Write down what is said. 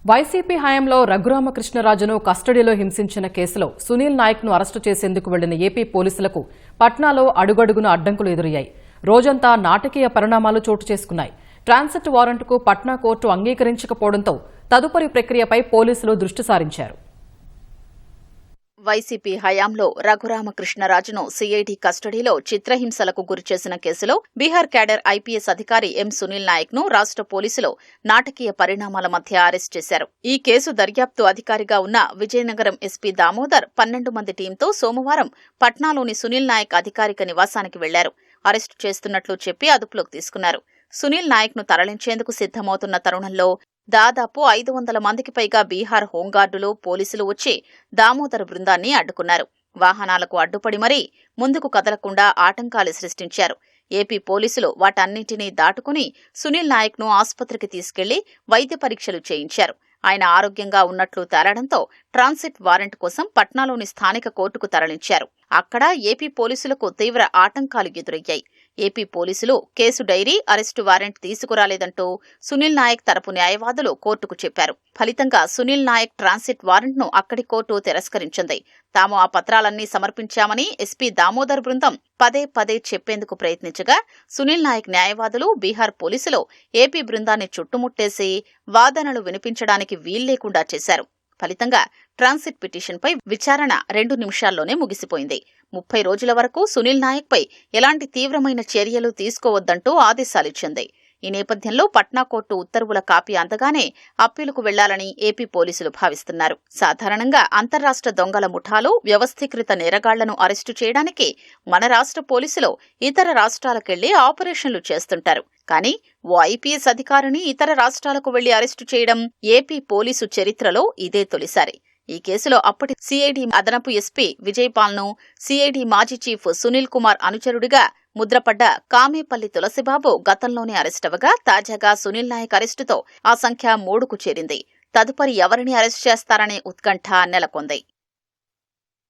YCP హయాంలో రఘురామకృష్ణరాజును కస్టడీలో హింసించిన కేసులో సునీల్ నాయక్ను అరెస్టు చేసేందుకు వెళ్లిన ఏపీ పోలీసులకు పట్నాలో అడుగడుగున అడ్డంకులు ఎదురయ్యాయి. రోజంతా నాటకీయ పరిణామాలు చోటు చేసుకున్నాయి. ట్రాన్సిట్ వారెంట్కు పట్నా కోర్టు అంగీకరించకపోవడంతో తదుపరి ప్రక్రియపై పోలీసులు దృష్టి సారించారు. వైసీపీ హయాంలో రఘురామకృష్ణరాజును సీఐడీ కస్టడీలో చిత్రహింసలకు గురిచేసిన కేసులో బీహార్ క్యాడర్ ఐపీఎస్ అధికారి ఎం సునీల్ నాయక్ ను రాష్ట్ర పోలీసులు నాటకీయ పరిణామాల మధ్య అరెస్ట్ చేశారు. ఈ కేసు దర్యాప్తు అధికారిగా ఉన్న విజయనగరం ఎస్పీ దామోదర్ 12 మంది టీంతో సోమవారం పట్నాలోని సునీల్ నాయక్ అధికారిక నివాసానికి వెళ్లారు. అరెస్టు చేస్తున్నట్లు చెప్పి అదుపులోకి తీసుకున్నారు. సునీల్ నాయక్ ను తరలించేందుకు సిద్దమవుతున్న తరుణంలో దాదాపు 500 మందికి పైగా బీహార్ హోంగార్డులు, పోలీసులు వచ్చి దామోదర్ బృందాన్ని అడ్డుకున్నారు. వాహనాలకు అడ్డుపడి మరీ ముందుకు కదలకుండా ఆటంకాలు సృష్టించారు. ఏపీ పోలీసులు వాటన్నింటినీ దాటుకుని సునీల్ నాయక్ ను ఆసుపత్రికి తీసుకెళ్లి వైద్య పరీక్షలు చేయించారు. ఆయన ఆరోగ్యంగా ఉన్నట్లు తేలడంతో ట్రాన్సిట్ వారెంట్ కోసం పట్నాలోని స్థానిక కోర్టుకు తరలించారు. అక్కడ ఏపీ పోలీసులకు తీవ్ర ఆటంకాలు ఎదురయ్యాయి. ఏపీ పోలీసులు కేసు డైరీ, అరెస్టు వారెంట్ తీసుకురాలేదంటూ సునీల్ నాయక్ తరపు న్యాయవాదులు కోర్టుకు చెప్పారు. ఫలితంగా సునీల్ నాయక్ ట్రాన్సిట్ వారెంట్ ను అక్కడి కోర్టు తిరస్కరించింది. తాము ఆ పత్రాలన్నీ సమర్పించామని ఎస్పీ దామోదర్ బృందం పదే చెప్పేందుకు ప్రయత్నించగా సునీల్ నాయక్ న్యాయవాదులు, బీహార్ పోలీసులు ఏపీ బృందాన్ని చుట్టుముట్టేసి వాదనలు వినిపించడానికి వీల్లేకుండా చేశారు. ఫలితంగా ట్రాన్సిట్ పిటిషన్పై విచారణ 2 నిమిషాల్లోనే ముగిసిపోయింది. 30 రోజుల వరకు సునీల్ నాయక్పై ఎలాంటి తీవ్రమైన చర్యలు తీసుకోవద్దంటూ ఆదేశాలిచ్చింది. ఈ నేపథ్యంలో పట్నా కోర్టు ఉత్తర్వుల కాపీ అందగానే అప్పీలుకు వెళ్లాలని ఏపీ పోలీసులు భావిస్తున్నారు. సాధారణంగా అంతర్రాష్ట్ర దొంగల ముఠాలు, వ్యవస్థీకృత నేరగాళ్లను అరెస్టు చేయడానికి మన రాష్ట్ర పోలీసులు ఇతర రాష్ట్రాలకెళ్లి ఆపరేషన్లు చేస్తుంటారు. కానీ ఓ ఐపీఎస్ అధికారిని ఇతర రాష్ట్రాలకు వెళ్లి అరెస్టు చేయడం ఏపీ పోలీసు చరిత్రలో ఇదే తొలిసారి. ఈ కేసులో అప్పటి సీఐడీ అదనపు ఎస్పీ విజయపాల్ను సీఐడీ మాజీ చీఫ్ సునీల్ కుమార్ అనుచరుడిగా ముద్రపడ్డ కామేపల్లి తులసిబాబు గతంలోనే అరెస్టవగా తాజాగా సునీల్ నాయక్ అరెస్టుతో ఆ సంఖ్య 3కు చేరింది. తదుపరి ఎవరిని అరెస్టు చేస్తారనే ఉత్కంఠ నెలకొంది.